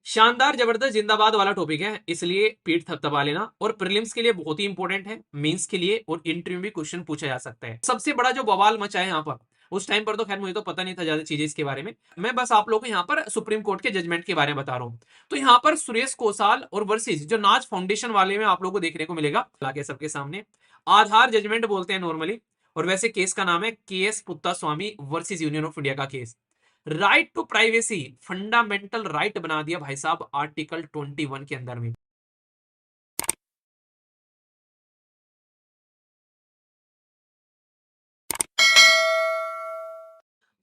शानदार जबरदस्त जिंदाबाद वाला टॉपिक है, इसलिए पीठ थपथपा लेना। और प्रीलिम्स के लिए बहुत ही इंपॉर्टेंट है, मेंस के लिए और इंटरव्यू में क्वेश्चन पूछा जा सकता है। सबसे बड़ा जो बवाल मचा है यहाँ पर, उस टाइम पर तो खैर मुझे तो पता नहीं था ज्यादा चीजें इसके बारे में। मैं बस आप लोगों को यहाँ पर सुप्रीम कोर्ट के जजमेंट के बारे में बता रहा हूँ। तो यहाँ पर सुरेश कोसाल और वर्सेस जो नाज फाउंडेशन वाले में आप लोगों को देखने को मिलेगा आगे सबके सामने। आधार जजमेंट बोलते हैं नॉर्मली, और वैसे केस का नाम है K S Putta Swamy versus Union of India का केस। Right to privacy fundamental right बना दिया भाई साहब आर्टिकल 21 के अंदर में।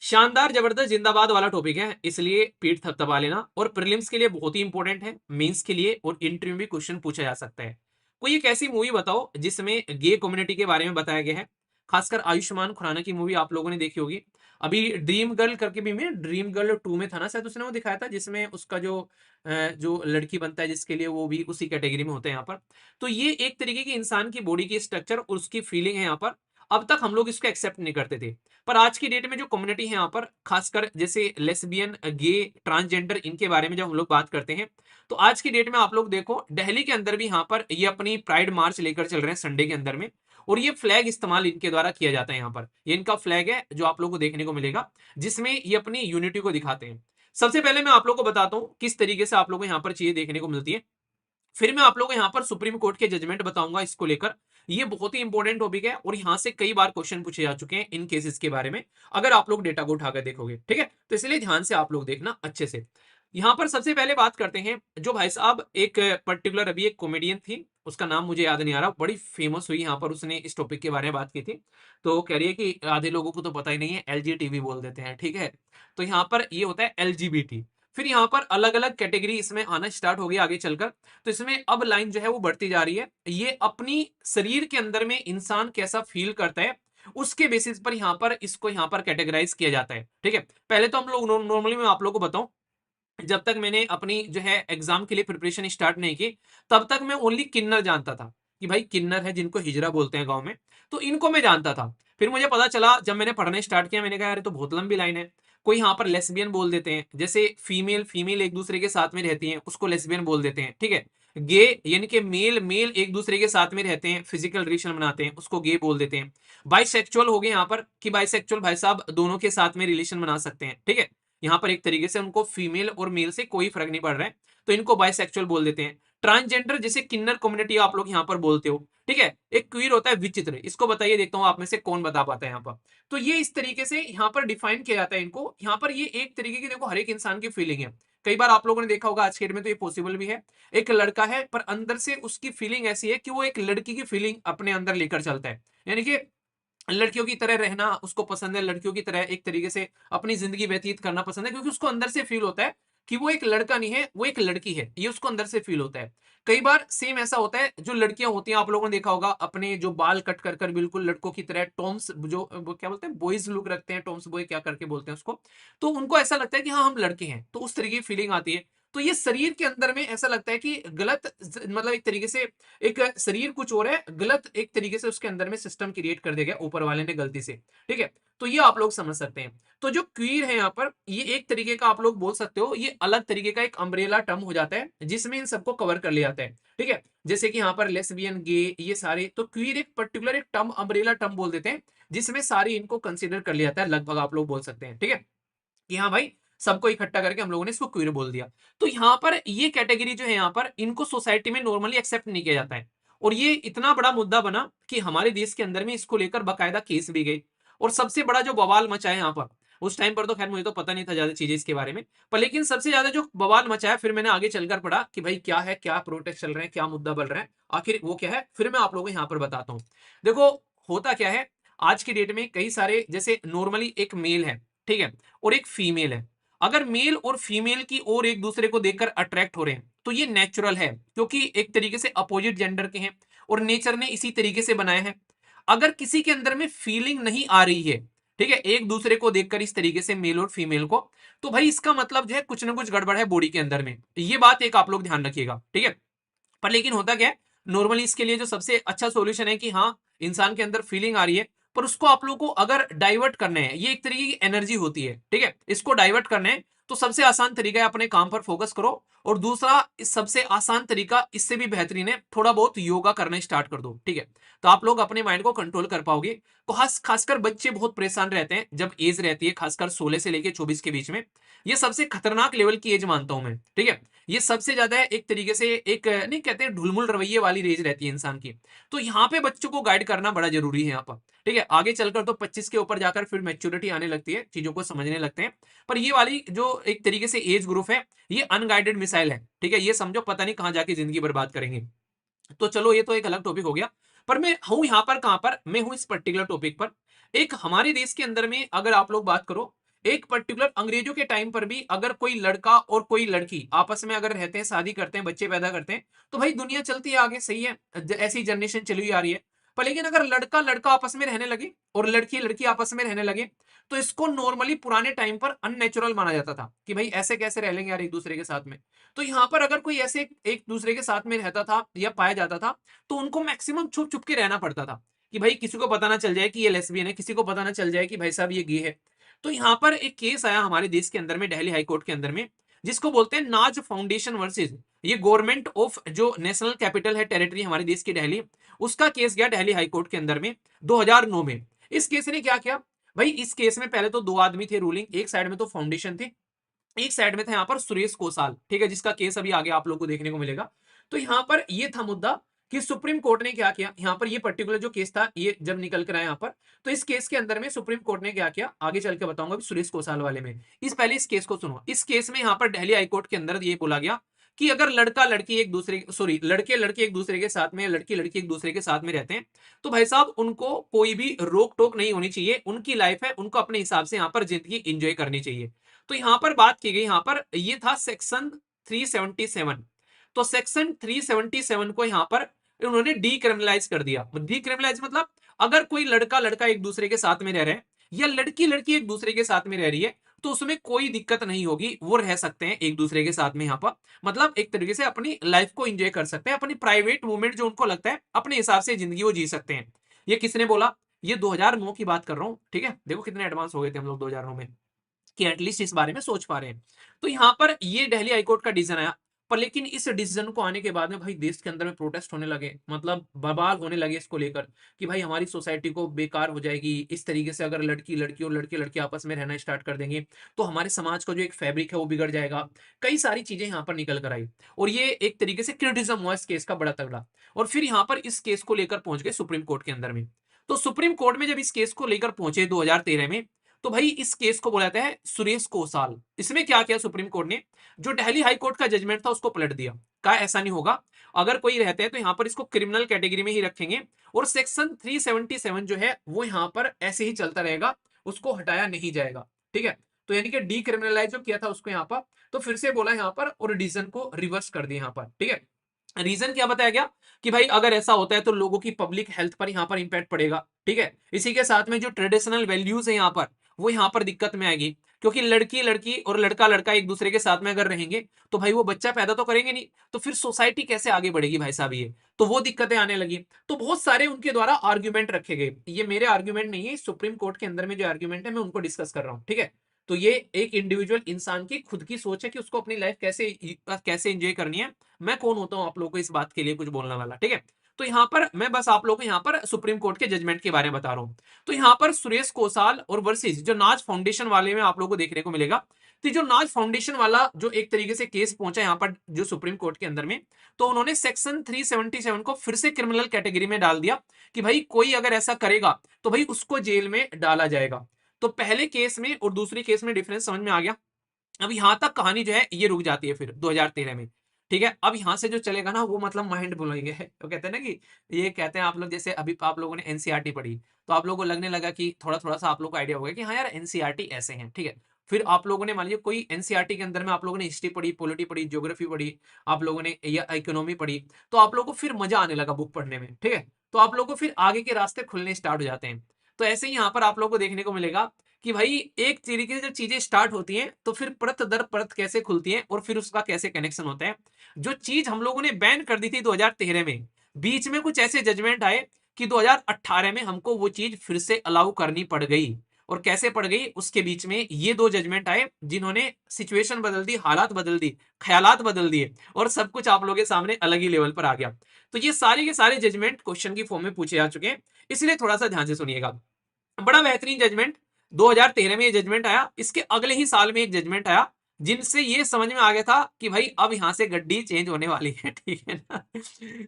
शानदार जबरदस्त जिंदाबाद वाला टॉपिक है, इसलिए पीठ थपथपा लेना। और प्रीलिम्स के लिए बहुत ही इंपॉर्टेंट है, मेंस के लिए और इंटरव्यू में क्वेश्चन पूछा जा सकता है। कोई एक ऐसी मूवी बताओ जिसमें गे कम्युनिटी के बारे में बताया गया है। खासकर आयुष्मान खुराना की मूवी आप लोगों ने देखी होगी। अभी ड्रीम गर्ल करके भी, में ड्रीम गर्ल 2 में था ना शायद, उसने वो दिखाया था जिसमें उसका जो लड़की बनता है जिसके लिए, वो भी उसी कैटेगरी में होते हैं यहाँ पर। तो ये एक तरीके की इंसान की बॉडी की स्ट्रक्चर और उसकी फीलिंग है यहाँ पर। अब तक हम लोग इसको एक्सेप्ट नहीं करते थे, पर आज की डेट में जो कम्युनिटी है यहाँ पर, खासकर जैसे लेस्बियन, गे, ट्रांसजेंडर, इनके बारे में जब हम लोग बात करते हैं, तो आज की डेट में आप लोग देखो दिल्ली के अंदर भी यहाँ पर ये अपनी प्राइड मार्च लेकर चल रहे हैं संडे के अंदर में। और ये फ्लैग इस्तेमाल इनके द्वारा किया जाता है यहाँ पर। ये इनका फ्लैग है जो आप लोग को देखने को मिलेगा, जिसमें ये अपनी यूनिटी को दिखाते हैं। सबसे पहले मैं आप लोग को बताता हूँ किस तरीके से आप लोग को यहाँ पर चीजें देखने को मिलती है। फिर मैं आप लोगों को यहाँ पर सुप्रीम कोर्ट के जजमेंट बताऊंगा इसको लेकर। ये बहुत ही इंपॉर्टेंट टॉपिक है और यहाँ से कई बार क्वेश्चन पूछे जा चुके हैं इन केसेस के बारे में, अगर आप लोग डेटा को उठाकर देखोगे, ठीक है। तो इसलिए ध्यान से आप लोग देखना अच्छे से। यहाँ पर सबसे पहले बात करते हैं, जो भाई साहब एक पर्टिकुलर अभी एक कॉमेडियन थी, उसका नाम मुझे याद नहीं आ रहा, बड़ी फेमस हुई यहाँ पर, उसने इस टॉपिक के बारे में बात की थी। तो कह रही है कि आधे लोगों को तो पता ही नहीं है, एलजीटीवी बोल देते हैं, ठीक है। तो यहाँ पर ये होता है एलजीबीटी। फिर यहाँ पर अलग अलग कैटेगरी इसमें आना स्टार्ट हो गई आगे चलकर। तो इसमें अब लाइन जो है वो बढ़ती जा रही है, ये अपनी शरीर के अंदर में इंसान कैसा फील करता है उसके बेसिस पर यहाँ पर इसको यहाँ पर कैटेगराइज किया जाता है, ठीक है। पहले तो हम लोग नॉर्मली मैं आप लोगों को बताऊं, जब तक मैंने अपनी जो है एग्जाम के लिए प्रिपरेशन स्टार्ट नहीं की, तब तक मैं ओनली किन्नर जानता था कि भाई किन्नर है जिनको हिजरा बोलते हैं गांव में, तो इनको मैं जानता था। फिर मुझे पता चला जब मैंने पढ़ने स्टार्ट किया, मैंने कहा यार ये तो बहुत लंबी लाइन है। कोई यहाँ पर लेस्बियन बोल देते हैं, जैसे फीमेल फीमेल एक दूसरे के साथ में रहती हैं उसको लेस्बियन बोल देते हैं, ठीक है। गे यानी कि मेल मेल एक दूसरे के साथ में रहते हैं, फिजिकल रिलेशन बनाते हैं, उसको गे बोल देते हैं। बाइसेक्चुअल हो गए यहाँ पर कि बाइसेक्चुअल भाई साहब दोनों के साथ में रिलेशन बना सकते हैं, ठीक है। यहाँ पर एक तरीके से उनको फीमेल और मेल से कोई फर्क नहीं पड़ रहा है, तो इनको बाइसेक्सुअल बोल देते हैं। ट्रांसजेंडर जैसे किन्नर कम्युनिटी आप लोग यहाँ पर बोलते हो, ठीक है। एक क्वीर होता है विचित्र, इसको बताइए, देखता हूँ आप में से कौन बता पाता है यहाँ पर। तो ये इस तरीके से यहाँ पर डिफाइन किया जाता है इनको। यहाँ पर ये एक तरीके की, देखो हर एक इंसान की फीलिंग है। कई बार आप लोगों ने देखा होगा आज के डेट में तो ये पॉसिबल भी है, एक लड़का है पर अंदर से उसकी फीलिंग ऐसी है कि वो एक लड़की की फीलिंग अपने अंदर लेकर चलता है, यानी कि लड़कियों की तरह रहना उसको पसंद है, लड़कियों की तरह एक तरीके से अपनी जिंदगी व्यतीत करना पसंद है, क्योंकि उसको अंदर से फील होता है कि वो एक लड़का नहीं है, वो एक लड़की है, ये उसको अंदर से फील होता है। कई बार सेम ऐसा होता है, जो लड़कियां होती हैं आप लोगों ने देखा होगा, अपने जो बाल कट कर कर बिल्कुल लड़कों की तरह, टॉम्स जो वो क्या बोलते हैं, बॉयज लुक रखते हैं, टॉम्स बॉय क्या करके बोलते हैं उसको। तो उनको ऐसा लगता है कि हाँ हम लड़के हैं, तो उस तरीके की फीलिंग आती है। तो ये शरीर के अंदर में ऐसा लगता है कि गलत, मतलब एक तरीके से एक शरीर कुछ और है, गलत एक तरीके से उसके अंदर में सिस्टम क्रिएट कर दिया गया ऊपर वाले ने गलती से, ठीक है। तो ये आप लोग समझ सकते हैं। तो जो क्वीर है यहाँ पर, ये एक तरीके का आप लोग बोल सकते हो, ये अलग तरीके का एक अम्ब्रेला टर्म हो जाता है जिसमें इन सबको कवर कर लिया जाता है, ठीक है। जैसे कि यहाँ पर लेस्बियन, गे, ये सारे, तो क्वीर एक पर्टिकुलर एक टर्म, अम्ब्रेला टर्म बोल देते हैं, जिसमें सारी इनको कंसिडर कर लिया जाता है, लगभग आप लोग बोल सकते हैं, ठीक है, कि हाँ भाई सबको इकट्ठा करके हम लोगों ने इसको क्वीर बोल दिया। तो यहाँ पर ये कैटेगरी जो है, यहाँ पर इनको सोसाइटी में नॉर्मली एक्सेप्ट नहीं किया जाता है। और ये इतना बड़ा मुद्दा बना कि हमारे देश के अंदर में इसको लेकर बाकायदा केस भी गए। और सबसे बड़ा जो बवाल मचा है यहाँ पर, उस टाइम पर तो खैर मुझे तो पता नहीं था ज्यादा चीजें इसके बारे में, पर लेकिन सबसे ज्यादा जो बवाल मचा है, फिर मैंने आगे चलकर पढ़ा कि भाई क्या है, क्या प्रोटेस्ट चल रहे हैं, क्या मुद्दा बन रहा है, आखिर वो क्या है, फिर मैं आप लोगों को यहाँ पर बताता हूँ। देखो होता क्या है, आज की डेट में कई सारे, जैसे नॉर्मली एक मेल है, ठीक है, और एक फीमेल है। अगर मेल और फीमेल की ओर एक दूसरे को देखकर अट्रैक्ट हो रहे हैं, तो ये नेचुरल है, क्योंकि एक तरीके से अपोजिट जेंडर के हैं और नेचर ने इसी तरीके से बनाया है। अगर किसी के अंदर में फीलिंग नहीं आ रही है, ठीक है, एक दूसरे को देखकर इस तरीके से मेल और फीमेल को, तो भाई इसका मतलब जो है कुछ ना कुछ गड़बड़ है बॉडी के अंदर में। ये बात एक आप लोग ध्यान रखिएगा, ठीक है। पर लेकिन होता क्या है, नॉर्मली इसके लिए जो सबसे अच्छा सॉल्यूशन है कि हाँ इंसान के अंदर फीलिंग आ रही है, पर उसको आप लोगों को अगर डाइवर्ट करना है, ये एक तरीके की एनर्जी होती है, ठीक है, इसको डाइवर्ट करना है, तो सबसे आसान तरीका है अपने काम पर फोकस करो। और दूसरा इस सबसे आसान तरीका इससे भी बेहतरीन है, थोड़ा बहुत योगा करना स्टार्ट कर दो, ठीक है। तो आप लोग अपने माइंड को कंट्रोल कर पाओगे। खासकर बच्चे बहुत परेशान रहते हैं जब एज रहती है, खासकर 16 से लेके 24 के बीच में। ये सबसे खतरनाक लेवल की एज मानता हूं मैं, ठीक है। ये सबसे ज्यादा एक तरीके से एक नहीं कहते हैं ढुलमुल रवैये वाली रेज रहती है इंसान की। तो यहाँ पे बच्चों को गाइड करना बड़ा जरूरी है यहाँ पर, ठीक है। आगे चलकर तो 25 के ऊपर जाकर फिर मैच्योरिटी आने लगती है, चीजों को समझने लगते हैं। पर ये वाली जो एक तरीके से एज ग्रुप है, ये अनगाइडेड मिसाइल है, ठीक है। ये समझो पता नहीं कहां जाके जिंदगी बर्बाद करेंगे। तो चलो ये तो एक अलग टॉपिक हो गया। पर मैं हूं यहाँ पर कहां पर, मैं हूं इस पर्टिकुलर टॉपिक पर। एक हमारे देश के अंदर में अगर आप लोग बात करो, एक पर्टिकुलर अंग्रेजों के टाइम पर भी अगर कोई लड़का और कोई लड़की आपस में अगर रहते हैं, शादी करते हैं, बच्चे पैदा करते हैं, तो भाई दुनिया चलती है आगे, सही है। ऐसी जनरेशन चली हुई आ रही है। पर लेकिन अगर लड़का लड़का आपस में रहने लगे और लड़की लड़की आपस में रहने लगे, तो इसको नॉर्मली पुराने टाइम पर अननेचुरल माना जाता था कि भाई ऐसे कैसे रह लेंगे यार एक दूसरे के साथ में। तो यहाँ पर अगर कोई ऐसे एक दूसरे के साथ में रहता था या पाया जाता था, तो उनको मैक्सिमम छुप छुप के रहना पड़ता था कि भाई किसी को पता ना चल जाए कि ये लेस्बियन है, किसी को पता ना चल जाए कि भाई साहब ये गे है। तो यहाँ पर एक केस आया हमारे देश के अंदर में, दिल्ली हाई कोर्ट के अंदर में, जिसको बोलते हैं नाज फाउंडेशन वर्सेस ये गवर्नमेंट ऑफ जो नेशनल कैपिटल है टेरिटरी हमारे देश की दिल्ली, उसका केस गया दिल्ली हाई कोर्ट के अंदर में 2009 में। इस केस ने क्या किया भाई, इस केस में पहले तो दो आदमी थे रूलिंग, एक साइड में तो फाउंडेशन थे, एक साइड में था यहाँ पर सुरेश कोसाल, ठीक है, जिसका केस अभी आगे आप लोग को देखने को मिलेगा। तो यहाँ पर ये था मुद्दा कि सुप्रीम कोर्ट ने क्या किया, यहाँ पर ये पर्टिकुलर जो केस था ये जब निकल कर आया यहाँ पर, तो इस केस के अंदर में सुप्रीम कोर्ट ने क्या किया आगे चल के बताऊंगा सुरेश कोसाल वाले में। इस पहले इस केस को सुनो। इस केस में यहाँ पर दिल्ली हाईकोर्ट के अंदर ये बोला गया कि अगर लड़का लड़की एक दूसरे सॉरी लड़के लड़के एक दूसरे के साथ में, लड़की लड़की एक दूसरे के साथ में रहते हैं, तो भाई साहब उनको कोई भी रोक टोक नहीं होनी चाहिए, उनकी लाइफ है, उनको अपने हिसाब से यहाँ पर जिंदगी एंजॉय करनी चाहिए। तो यहां पर बात की गई, यहां पर ये था सेक्शन 377। तो सेक्शन 377 को यहां पर उन्होंने डीक्रिमिनलाइज कर दिया। डीक्रिमिनलाइज मतलब अगर कोई लड़का लड़का एक दूसरे के साथ में रह रहे हैं या लड़की लड़की एक दूसरे के साथ में रह रही है, तो उसमें कोई दिक्कत नहीं होगी, वो रह सकते हैं एक दूसरे के साथ में। यहाँ पर मतलब एक तरीके से अपनी लाइफ को एंजॉय कर सकते हैं, अपनी प्राइवेट मूवमेंट जो उनको लगता है अपने हिसाब से जिंदगी वो जी सकते हैं। ये किसने बोला, ये 2009 की बात कर रहा हूं, ठीक है। देखो कितने एडवांस हो गए थे हम लोग 2009 में कि एटलीस्ट इस बारे में सोच पा रहे हैं। तो यहाँ पर ये दिल्ली हाईकोर्ट का डिसीजन आया। पर लेकिन इस डिसीजन को आने के बाद में भाई देश के अंदर में प्रोटेस्ट होने लगे, मतलब बवाल होने लगे इसको लेकर कि भाई हमारी सोसाइटी को बेकार हो जाएगी इस तरीके से, अगर लड़की लड़की और लड़के लड़के आपस में रहना स्टार्ट कर देंगे तो हमारे समाज का जो एक फैब्रिक है वो बिगड़ जाएगा। कई सारी चीजें यहाँ पर निकल कर आई और ये एक तरीके से क्रिटिसिज्म हुआ इस केस का बड़ा तगड़ा। और फिर यहाँ पर इस केस को लेकर पहुंच गए सुप्रीम कोर्ट के अंदर में। तो सुप्रीम कोर्ट में जब इस केस को लेकर पहुंचे 2013 में, तो भाई इस केस को बोला जाता है सुरेश कोसाल। इसमें क्या किया सुप्रीम कोर्ट ने, जो दिल्ली हाई कोर्ट का जजमेंट था उसको पलट दिया। कहा ऐसा नहीं होगा, अगर कोई रहता है तो यहां पर इसको क्रिमिनल कैटेगरी में ही रखेंगे और सेक्शन 377 जो है वो यहां पर ऐसे ही चलता रहेगा, उसको हटाया नहीं जाएगा, ठीक है। तो यानी कि डीक्रिमिनलाइज जो किया था उसको यहां पर तो फिर से बोला यहां पर और डिसीजन को रिवर्स कर दिया यहां पर, ठीक है। रीजन क्या बताया गया कि भाई अगर ऐसा होता है तो लोगों की पब्लिक हेल्थ पर यहां पर इंपैक्ट पड़ेगा, ठीक है। इसी के साथ में जो ट्रेडिशनल वैल्यूज है यहां पर वो यहां पर दिक्कत में आएगी, क्योंकि लड़की लड़की और लड़का लड़का एक दूसरे के साथ में अगर रहेंगे तो भाई वो बच्चा पैदा तो करेंगे नहीं, तो फिर सोसाइटी कैसे आगे बढ़ेगी भाई साहब, ये तो वो दिक्कतें आने लगी। तो बहुत सारे उनके द्वारा आर्ग्यूमेंट रखे गए, ये मेरे आर्ग्यूमेंट नहीं है, सुप्रीम कोर्ट के अंदर में जो आर्ग्यूमेंट है मैं उनको डिस्कस कर रहा हूं, ठीक है। तो ये एक इंडिविजुअल इंसान की खुद की सोच है कि उसको अपनी लाइफ कैसे कैसे एंजॉय करनी है। मैं कौन होता हूं आप लोगों को इस बात के लिए कुछ बोलने वाला, ठीक है। तो यहां पर मैं बस आप लोगों को यहां पर सुप्रीम कोर्ट के जजमेंट के बारे में बता रहा हूं। तो यहां पर सुरेश कोसाल और वर्सेस जो नाज फाउंडेशन वाले में आप लोगों को देखने को मिलेगा। तो जो नाज फाउंडेशन वाला जो एक तरीके से केस पहुंचा यहां पर जो सुप्रीम कोर्ट के अंदर में, तो उन्होंने सेक्शन 377 को फिर से क्रिमिनल कैटेगरी में डाल दिया कि भाई कोई अगर ऐसा करेगा तो भाई उसको जेल में डाला जाएगा। तो पहले केस में और दूसरी केस में डिफरेंस समझ में आ गया। अब यहां तक कहानी जो है ये रुक जाती है फिर 2013 में, ठीक है। अब यहां से जो चलेगा ना वो मतलब माइंड ब्लोइंग है। तो कहते हैं ना कि ये कहते हैं आप लोग, जैसे अभी आप लोगों ने एनसीईआरटी पढ़ी तो आप लोगों को लगने लगा कि थोड़ा थोड़ा सा आप लोगों को आइडिया होगा कि हाँ यार एनसीईआरटी ऐसे हैं, ठीक है। फिर आप लोगों ने मान लीजिए कोई एनसीईआरटी के अंदर में आप लोगों ने हिस्ट्री पढ़ी, पॉलिटी पढ़ी, ज्योग्राफी पढ़ी, आप लोगों ने या इकोनॉमी पढ़ी, तो आप लोगों को फिर मजा आने लगा बुक पढ़ने में, ठीक है। तो आप लोगों को फिर आगे के रास्ते खुलने स्टार्ट हो जाते हैं। तो ऐसे ही यहाँ पर आप लोगों को देखने को मिलेगा कि भाई एक तरीके से जब चीजें स्टार्ट होती हैं तो फिर परत दर परत कैसे खुलती है और फिर उसका कैसे कनेक्शन होता है। जो चीज हम लोगों ने बैन कर दी थी 2013 में, बीच में कुछ ऐसे जजमेंट आए कि 2018 में हमको वो चीज फिर से अलाउ करनी पड़ गई। और कैसे पड़ गई, उसके बीच में ये दो जजमेंट आए जिन्होंने सिचुएशन बदल दी, हालात बदल दी, ख्यालात बदल दिए और सब कुछ आप लोगों के सामने अलग ही लेवल पर आ गया। तो ये सारे के सारे जजमेंट क्वेश्चन की फॉर्म में पूछे जा चुके हैं, इसलिए थोड़ा सा ध्यान से सुनिएगा। बड़ा बेहतरीन जजमेंट 2013 में ये जजमेंट आया, इसके अगले ही साल में एक जजमेंट आया जिनसे ये समझ में आ गया था कि भाई अब यहां से गड्डी चेंज होने वाली है, ठीक है ना।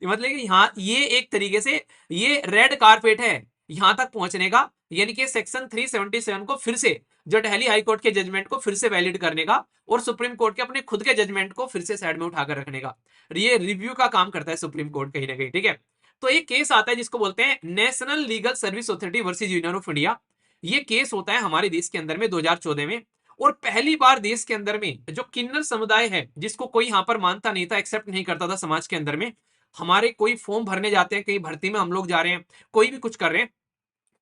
मतलब कि यहाँ ये एक तरीके से ये रेड कारपेट है यहां तक पहुंचने का, यानी कि सेक्शन 377 को फिर से, जो दिल्ली हाई कोर्ट के जजमेंट को फिर से वैलिड करने का और सुप्रीम कोर्ट के अपने खुद के जजमेंट को फिर से साइड में उठाकर रखने का, ये रिव्यू का काम करता है सुप्रीम कोर्ट कहीं ना कहीं, ठीक है। तो एक केस आता है जिसको बोलते हैं national legal service authority versus Union of India. ये केस होता है हमारे देश के अंदर में 2014 में, और पहली बार देश के अंदर में जो किन्नर समुदाय है जिसको कोई यहाँ पर मानता नहीं था, एक्सेप्ट नहीं करता था समाज के अंदर में, हमारे कोई फॉर्म भरने जाते हैं, कहीं भर्ती में हम लोग जा रहे हैं, कोई भी कुछ कर रहे हैं,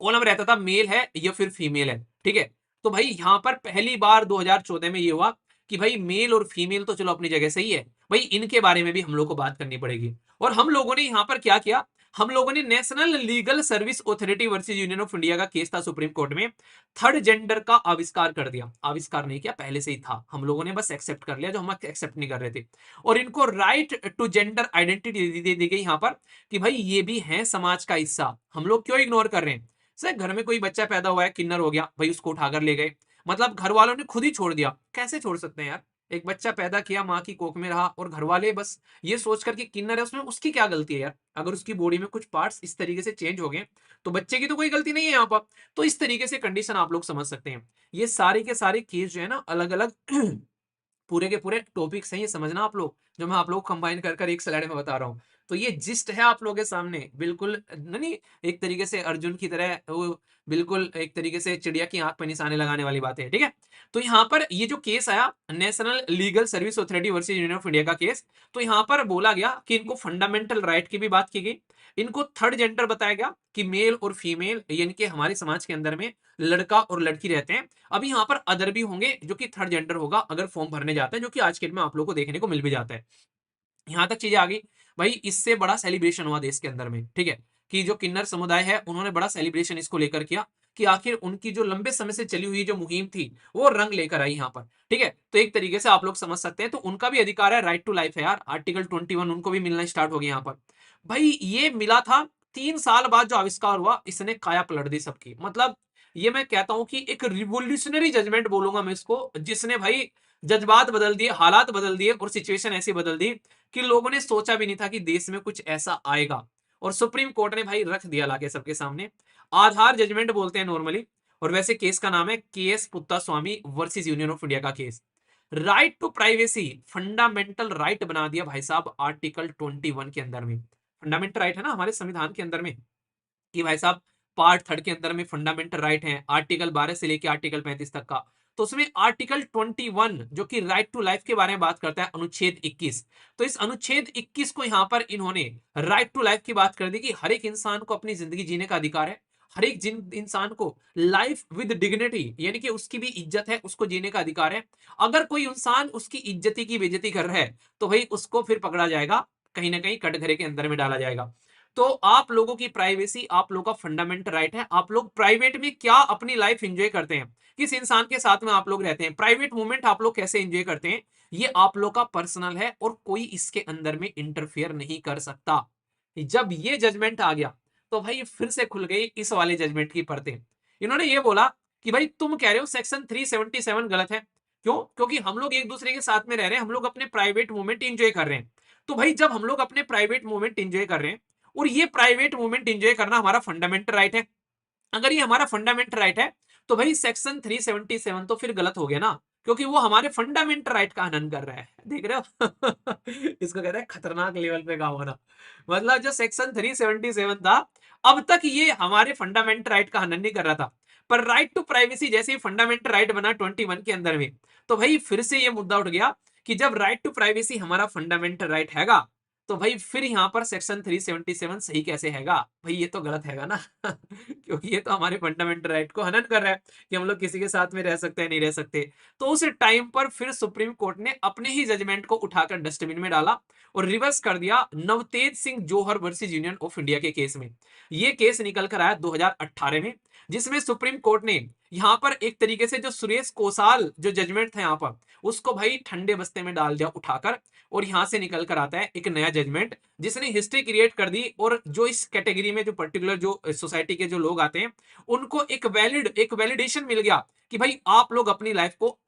कॉलम रहता था मेल है या फिर फीमेल है, ठीक है। तो भाई यहाँ पर पहली बार 2014 में ये हुआ कि भाई मेल और फीमेल तो चलो अपनी जगह सही है, भाई इनके बारे में भी हम लोग को बात करनी पड़ेगी। और हम लोगों ने यहाँ पर क्या किया, हम लोगों ने national legal service authority versus Union of India का केस था सुप्रीम कोर्ट में, थर्ड जेंडर का आविष्कार कर दिया, आविष्कार नहीं किया, पहले से ही था, हम लोगों ने बस एक्सेप्ट कर लिया जो हम एक्सेप्ट नहीं कर रहे थे। और इनको राइट टू जेंडर आइडेंटिटी दी गई यहाँ पर कि भाई ये भी है समाज का हिस्सा, हम लोग क्यों इग्नोर कर रहे हैं। सर घर में कोई बच्चा पैदा हुआ है, किन्नर हो गया, भाई उसको उठाकर ले गए, मतलब घर वालों ने खुद ही छोड़ दिया, कैसे छोड़ सकते हैं यार। एक बच्चा पैदा किया, माँ की कोख में रहा और घर वाले बस ये सोचकर कि किन्नर है, उसमें उसकी क्या गलती है यार। अगर उसकी बॉडी में कुछ पार्ट्स इस तरीके से चेंज हो गए तो बच्चे की तो कोई गलती नहीं है यहाँ पर। तो इस तरीके से कंडीशन आप लोग समझ सकते हैं। ये सारे के सारे केस जो है ना अलग अलग पूरे के पूरे टॉपिक्स हैं, ये समझना आप लोग, जो मैं आप लोग कंबाइन कर कर एक स्लाइड में बता रहा हूँ। तो ये जिस्ट है आप लोगों के सामने, बिल्कुल नहीं एक तरीके से अर्जुन की तरह वो, बिल्कुल एक तरीके से चिड़िया की आंख पर निशाने लगाने वाली बातें है, ठीक है। तो यहाँ पर ये जो केस आया national legal service authority versus Union of India का केस, तो यहाँ पर बोला गया कि इनको फंडामेंटल राइट की भी बात की गई, इनको थर्ड जेंडर बताया गया कि मेल और फीमेल, यानी कि हमारे समाज के अंदर में लड़का और लड़की रहते हैं। अभी यहाँ पर अदर भी होंगे जो कि थर्ड जेंडर होगा अगर फॉर्म भरने जाते हैं, जो कि आज के डेट में आप लोगों को देखने को मिल भी जाता है। यहाँ तक चीजें आ गई, भाई इससे बड़ा सेलिब्रेशन हुआ देश के अंदर में, ठीक है, कि जो किन्नर समुदाय है उन्होंने बड़ा सेलिब्रेशन इसको लेकर किया कि आखिर उनकी जो लंबे समय से चली हुई जो मुहिम थी वो रंग लेकर आई यहाँ पर, ठीक है। तो एक तरीके से आप लोग समझ सकते हैं, तो उनका भी अधिकार है, राइट टू लाइफ है यार, आर्टिकल 21 उनको भी मिलना स्टार्ट हो गया यहाँ पर। भाई ये मिला था 3 साल बाद जो आविष्कार हुआ, इसने काया पलट दी सबकी। मतलब ये मैं कहता हूं कि एक रिवोल्यूशनरी जजमेंट बोलूंगा मैं इसको, जिसने भाई जज्बात बदल दिए, हालात बदल दिए और सिचुएशन ऐसी बदल दी कि लोगों ने सोचा भी नहीं था कि देश में कुछ ऐसा आएगा। और सुप्रीम कोर्ट ने भाई रख दिया लाके सबके सामने। आधार जजमेंट बोलते हैं नॉर्मली, और वैसे केस का नाम है K S Putta Swamy versus Union of India का केस। Right to privacy fundamental right बना दिया भाई साहब आर्टिकल 21 के अंदर में। फंडामेंटल राइट है ना हमारे संविधान के अंदर में कि भाई साहब पार्ट थर्ड के अंदर में फंडामेंटल राइट है, आर्टिकल 12 से लेकर आर्टिकल 35 तक का। तो उसमें आर्टिकल 21 जो कि राइट टू लाइफ के बारे में बात करता है, अनुच्छेद 21। तो इस अनुच्छेद 21 को यहां पर इन्होंने राइट टू लाइफ की बात कर दी कि हर एक इंसान को अपनी जिंदगी जीने का अधिकार है, हर एक इंसान को लाइफ विद डिग्निटी, यानी कि उसकी भी इज्जत है, उसको जीने का अधिकार है। अगर कोई इंसान उसकी इज्जती की बेइज्जती कर रहा है तो भाई उसको फिर पकड़ा जाएगा, कहीं ना कहीं कटघरे के अंदर में डाला जाएगा। तो आप लोगों की प्राइवेसी आप लोगों का फंडामेंटल राइट है। आप लोग प्राइवेट में क्या अपनी लाइफ एंजॉय करते हैं, किस इंसान के साथ में आप लोग रहते हैं, प्राइवेट मूवमेंट आप लोग कैसे एंजॉय करते हैं, ये आप लोग का पर्सनल है और कोई इसके अंदर में इंटरफेयर नहीं कर सकता। जब ये जजमेंट आ गया तो भाई फिर से खुल गई इस वाले जजमेंट की परतें। इन्होंने ये बोला कि भाई तुम कह रहे हो सेक्शन 377 गलत है, क्यों? क्योंकि हम लोग एक दूसरे के साथ में रह रहे हैं, हम लोग अपने प्राइवेट मूवमेंट एंजॉय कर रहे हैं। तो भाई जब हम लोग अपने प्राइवेट मूवमेंट एंजॉय कर रहे हैं और ये प्राइवेट मूवमेंट एंजॉय करना हमारा फंडामेंटल राइट है, अगर ये हमारा फंडामेंटल राइट है तो भाई सेक्शन 377 तो फिर गलत हो गया ना, क्योंकि वो हमारे फंडामेंटल राइट का हनन कर रहा है। देख रहे हो इसको कहते हैं खतरनाक लेवल पे काम होना। मतलब जो सेक्शन 377 था अब तक ये हमारे फंडामेंटल राइट का हनन नहीं कर रहा था, पर राइट टू प्राइवेसी जैसे ही फंडामेंटल राइट बना 21 के अंदर में, तो भाई फिर से ये मुद्दा उठ गया कि जब राइट टू प्राइवेसी हमारा फंडामेंटल राइट हैगा तो भाई फिर यहाँ पर सेक्शन 377 सही कैसे हैगा? भाई ये तो गलत हैगा ना क्योंकि ये तो हमारे फंडामेंटल राइट को हनन कर रहा है कि हम लोग किसी के साथ में रह सकते हैं, नहीं रह सकते। तो उस टाइम पर फिर सुप्रीम कोर्ट ने अपने ही जजमेंट को उठाकर डस्टबिन में डाला और रिवर्स कर दिया नवतेज सिंह जोहर वर्सेस यूनियन ऑफ इंडिया के केस में। ये केस निकल कर आया 2018 में, जिसमें सुप्रीम कोर्ट ने यहाँ पर एक तरीके से जो सुरेश कोसाल जो जजमेंट था यहाँ पर, उसको भाई ठंडे बस्ते में डाल दिया उठाकर, और यहाँ से निकल कर आता है एक नया जजमेंट जिसने हिस्ट्री क्रिएट कर दी। और जो इस कैटेगरी में जो पर्टिकुलर जो सोसाइटी के जो लोग आते हैं, उनको एक वैलिडेशन मिल गया कि भाई आप लोग अपनी लाइफ को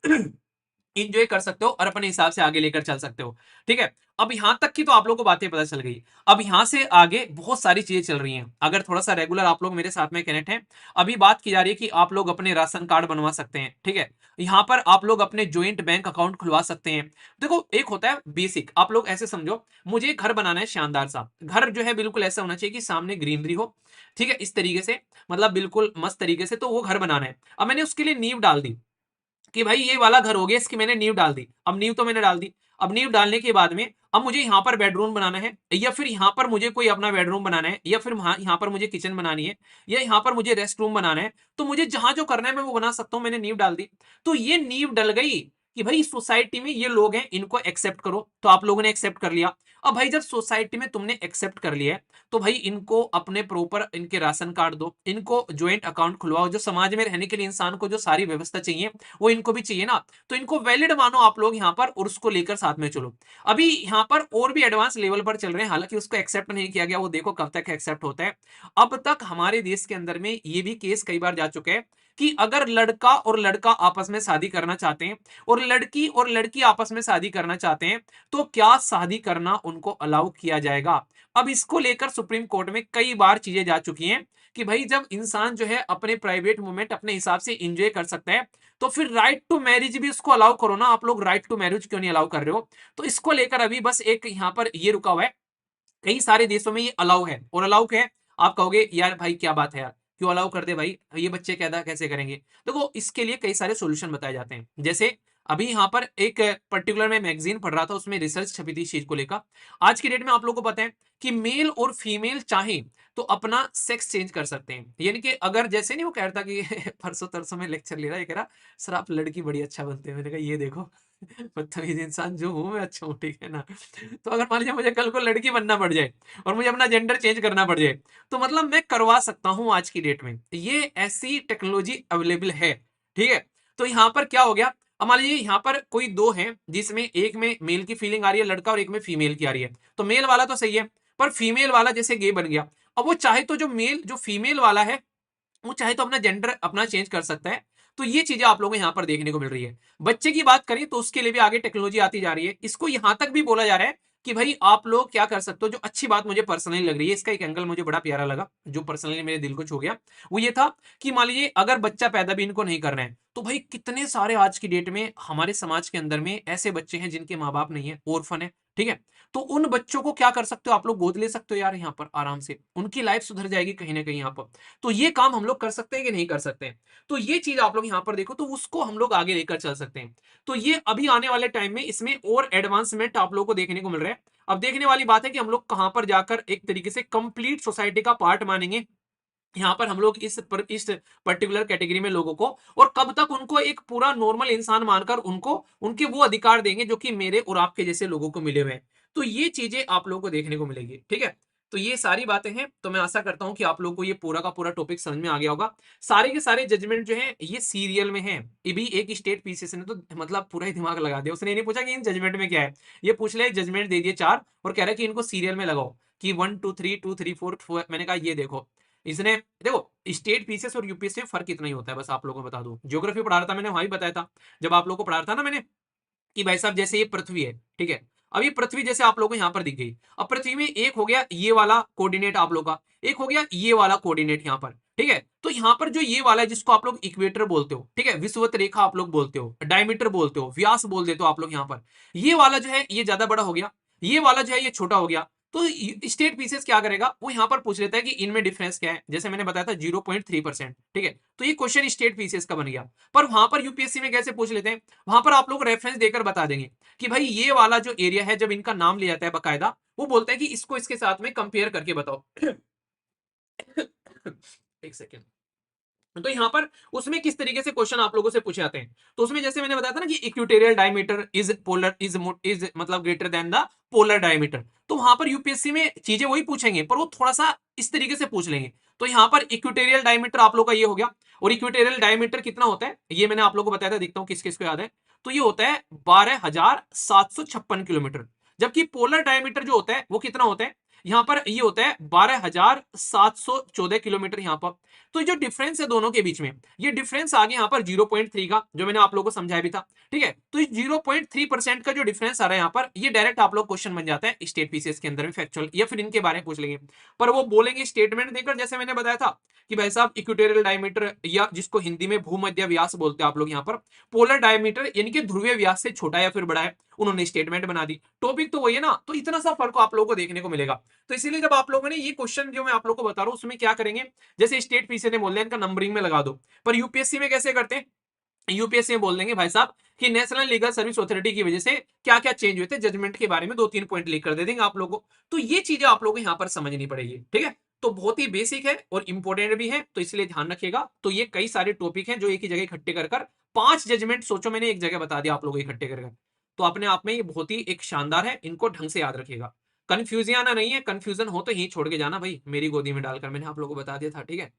इंजॉय कर सकते हो और अपने हिसाब से आगे लेकर चल सकते हो। ठीक है, अब यहां तक की तो आप लोगों को बातें पता चल गई। अब यहां से आगे बहुत सारी चीजें चल रही हैं। अगर थोड़ा सा रेगुलर आप लोग मेरे साथ में कनेक्ट हैं, अभी बात की जा रही है कि आप लोग अपने राशन कार्ड बनवा सकते हैं। ठीक है, यहां पर आप लोग अपने ज्वाइंट बैंक अकाउंट खुलवा सकते हैं। देखो, एक होता है बेसिक, आप लोग ऐसे समझो, मुझे घर बनाना है शानदार सा घर, जो है बिल्कुल ऐसा होना चाहिए कि सामने ग्रीनरी हो। ठीक है, इस तरीके से, मतलब बिल्कुल मस्त तरीके से, तो वो घर बनाना है। अब मैंने उसके लिए नींव डाल दी कि भाई ये वाला घर हो गया, इसकी मैंने नींव डाल दी। अब नींव तो मैंने डाल दी, अब नींव डालने के बाद में अब मुझे यहाँ पर बेडरूम बनाना है, या फिर यहाँ पर मुझे कोई अपना बेडरूम बनाना है, या फिर यहाँ पर मुझे किचन बनानी है, या यहाँ पर मुझे रेस्ट रूम बनाना है। तो मुझे जहां जो करना है मैं वो बना सकता हूँ, मैंने नींव डाल दी। तो ये नींव डल गई कि भाई सोसाइटी में ये लोग हैं, इनको एक्सेप्ट करो। तो आप लोगों ने एक्सेप्ट कर लिया। अब भाई जब सोसाइटी में तुमने एक्सेप्ट कर लिया है, तो भाई इनको अपने प्रॉपर इनके राशन कार्ड दो, इनको ज्वाइंट अकाउंट खुलवाओ। जो समाज में रहने के लिए इंसान को जो सारी व्यवस्था चाहिए, वो इनको भी चाहिए ना। तो इनको वैलिड मानो आप लोग यहाँ पर, और उसको लेकर साथ में चलो। अभी यहाँ पर और भी एडवांस लेवल पर चल रहे हैं, हालांकि उसको एक्सेप्ट नहीं किया गया, वो देखो कब तक एक्सेप्ट होता है। अब तक हमारे देश के अंदर में ये भी केस कई बार जा चुके हैं कि अगर लड़का और लड़का आपस में शादी करना चाहते हैं, और लड़की आपस में शादी करना चाहते हैं, तो क्या शादी करना उनको अलाउ किया जाएगा। अब इसको लेकर सुप्रीम कोर्ट में कई बार चीजें जा चुकी हैं कि भाई जब इंसान जो है अपने प्राइवेट मूवमेंट अपने हिसाब से एंजॉय कर सकता है, तो फिर राइट टू मैरिज भी उसको अलाउ करो ना। आप लोग राइट टू मैरिज क्यों नहीं अलाउ कर रहे हो। तो इसको लेकर अभी बस एक यहाँ पर ये रुका हुआ है। कई सारे देशों में ये अलाउ है, और अलाउ है। आप कहोगे यार भाई क्या बात है यार, क्यों अलाउ कर दे भाई, ये बच्चे कैदा कैसे करेंगे। देखो, इसके लिए कई सारे सॉल्यूशन बताए जाते हैं। जैसे अभी यहाँ पर एक पर्टिकुलर मैं मैगजीन पढ़ रहा था, उसमें रिसर्च छपी थी इस चीज को लेकर। आज की डेट में आप लोगों को पता है कि मेल और फीमेल चाहे तो अपना सेक्स चेंज कर सकते हैं। यानी कि अगर जैसे नहीं वो कह रहा था कि परसों तरसों में लेक्चर ले रहा है, कह रहा सर आप लड़की बड़ी अच्छा बनते हैं। मैंने कहा ये देखो, बदतमीज इंसान जो हूं मैं अच्छा हूँ, ठीक है ना। तो अगर मान लीजिए मुझे कल को लड़की बनना पड़ जाए और मुझे अपना जेंडर चेंज करना पड़ जाए, तो मतलब मैं करवा सकता हूं। आज की डेट में ये ऐसी टेक्नोलॉजी अवेलेबल है। ठीक है, तो यहाँ पर क्या हो गया, अब मान लीजिए यहाँ पर कोई दो हैं जिसमें एक में मेल की फीलिंग आ रही है लड़का, और एक में फीमेल की आ रही है। तो मेल वाला तो सही है, पर फीमेल वाला जैसे गे बन गया। अब वो चाहे तो जो फीमेल वाला है, वो चाहे तो अपना जेंडर अपना चेंज कर सकता है। तो ये चीजें आप लोगों को यहाँ पर देखने को मिल रही है। बच्चे की बात करें तो उसके लिए भी आगे टेक्नोलॉजी आती जा रही है। इसको यहां तक भी बोला जा रहा है कि भाई आप लोग क्या कर सकते हो। जो अच्छी बात मुझे पर्सनली लग रही है, इसका एक एंगल मुझे बड़ा प्यारा लगा, जो पर्सनली मेरे दिल को छू गया, वो ये था कि मान लीजिए अगर बच्चा पैदा भी इनको नहीं करना है, तो भाई कितने सारे आज की डेट में हमारे समाज के अंदर में ऐसे बच्चे हैं जिनके माँ बाप नहीं है, ऑर्फन है। ठीक है, तो उन बच्चों को क्या कर सकते हो, आप लोग गोद ले सकते हो यार, यहाँ पर आराम से उनकी लाइफ सुधर जाएगी कहीं ना कहीं यहाँ पर। तो ये काम हम लोग कर सकते हैं कि नहीं कर सकते हैं। तो ये चीज आप लोग यहाँ पर देखो, तो उसको हम लोग आगे लेकर चल सकते हैं। तो ये अभी आने वाले टाइम में इसमें और एडवांसमेंट आप लोग को देखने को मिल रहा है। अब देखने वाली बात है कि हम लोग कहां पर जाकर एक तरीके से कंप्लीट सोसाइटी का पार्ट मानेंगे यहाँ पर हम लोग इस पर्टिकुलर कैटेगरी में लोगों को, और कब तक उनको एक पूरा नॉर्मल इंसान मानकर उनको उनके वो अधिकार देंगे जो कि मेरे और आपके जैसे लोगों को मिले हुए हैं। तो ये चीजें आप लोगों को देखने को मिलेगी। ठीक है, तो ये सारी बातें हैं। तो मैं आशा करता हूं कि आप लोगों को ये पूरा का पूरा टॉपिक समझ में आ गया होगा। सारे के सारे जजमेंट जो है ये सीरियल में है। ये भी एक स्टेट पीसीएस ने तो मतलब पूरा ही दिमाग लगा दिया। उसने ये नहीं पूछा कि इन जजमेंट में क्या है, ये पूछ ले जजमेंट दे दिए चार, और कह रहा है कि इनको सीरियल में लगाओ कि 1 2 3 2 3 4 मैंने कहा ये देखो, इसने देखो स्टेट पीसीएस और यूपीएससी में फर्क इतना ही होता है। बस आप लोगों को बता दूं, ज्योग्राफी पढ़ा रहा था मैंने, वहां भी बताया था जब आप लोगों को पढ़ा रहा था ना मैंने, कि भाई साहब जैसे ये पृथ्वी है, ठीक है, अब ये पृथ्वी जैसे आप लोगों को यहाँ पर दिख गई। अब पृथ्वी में एक हो गया ये वाला कोऑर्डिनेट आप लोग का, एक हो गया ये वाला कोऑर्डिनेट यहाँ पर। ठीक है, तो यहाँ पर जो ये वाला है जिसको आप लोग इक्वेटर बोलते हो, ठीक है, विषुवत रेखा आप लोग बोलते हो, डायमीटर बोलते हो, व्यास बोल देते हो आप लोग यहाँ पर, ये वाला जो है ये ज्यादा बड़ा हो गया, ये वाला जो है ये छोटा हो गया। तो स्टेट पीसेस क्या करेगा, वो यहाँ पर पूछ लेता है कि इनमें डिफरेंस क्या है। जैसे मैंने बताया था 0.3%। ठीक है, तो ये क्वेश्चन स्टेट पीसेस का बन गया। पर वहां पर यूपीएससी में कैसे पूछ लेते हैं, वहां पर आप लोग रेफरेंस देकर बता देंगे कि भाई ये वाला जो एरिया है, जब इनका नाम लिया जाता है बकायदा, वो बोलता है कि इसको इसके साथ में कंपेयर करके बताओ। एक सेकेंड। तो यहाँ पर उसमें किस तरीके से क्वेश्चन आप लोगों से पूछे जाते हैं, तो उसमें जैसे मैंने बताया था ना कि equatorial diameter is polar is मतलब greater than the polar diameter. तो वहां पर यूपीएससी में चीजें वही पूछेंगे, पर वो थोड़ा सा इस तरीके से पूछ लेंगे। तो यहाँ पर इक्वेटोरियल डायमीटर आप लोग का ये हो गया। और इक्वेटोरियल डायमीटर कितना होता है ये मैंने आप लोगों को बताया था, देखता हूँ किस किस को याद है। तो ये होता है 12,756 किलोमीटर। जबकि पोलर डायमीटर जो होता है वो कितना होता है, यहाँ पर ये होता है 12,714 किलोमीटर यहाँ पर। तो जो डिफरेंस है दोनों के बीच में, ये डिफरेंस आ गया यहाँ पर 0.3 का, जो मैंने आप लोगों को समझाया भी था। ठीक है, तो इस 0.3% का जो डिफरेंस आ रहा है यहाँ पर, ये डायरेक्ट आप लोग क्वेश्चन बन जाता है स्टेट पीसीएस के अंदर में फैक्चुअल, या फिर इनके बारे में पूछ लेंगे। पर वो बोलेंगे स्टेटमेंट देकर, जैसे मैंने बताया था कि भाई साहब इक्वेटोरियल डायमीटर, या जिसको हिंदी में भूमध्य व्यास बोलते हैं आप लोग यहाँ पर, पोलर डायमीटर यानी कि ध्रुवीय व्यास से छोटा या फिर बड़ा है, उन्होंने स्टेटमेंट बना दी। टॉपिक तो वही है ना, तो इतना सा फर्क आप लोगों को देखने को मिलेगा। तो इसीलिए जब आप लोगों ने ये क्वेश्चन जो मैं आप लोगों को बता रहा हूं उसमें क्या करेंगे, जैसे स्टेट पीसी ने बोल दिया इनका नंबरिंग में लगा दो, पर यूपीएससी में कैसे करते हैं, यूपीएससी में बोल देंगे भाई साहब कि नेशनल लीगल सर्विस अथॉरिटी की वजह से क्या क्या चेंज हुए थे जजमेंट के बारे में, 2-3 पॉइंट लिख कर दे देंगे आप लोगों को। तो ये चीजें आप लोगों को यहाँ पर समझनी पड़ेगी। ठीक है, तो बहुत ही बेसिक है और इंपॉर्टेंट भी है, तो इसलिए ध्यान रखिएगा। तो ये कई सारे टॉपिक हैं जो एक ही जगह इकट्ठे कर कर 5 जजमेंट सोचो मैंने एक जगह बता दिया आप लोगों को इकट्ठे कर। तो अपने आप में ये बहुत ही एक शानदार है, इनको ढंग से याद रखिएगा। कंफ्यूजन आना नहीं है, कंफ्यूजन हो तो यही छोड़ के जाना भाई, मेरी गोदी में डालकर, मैंने आप लोगों को बता दिया था। ठीक है,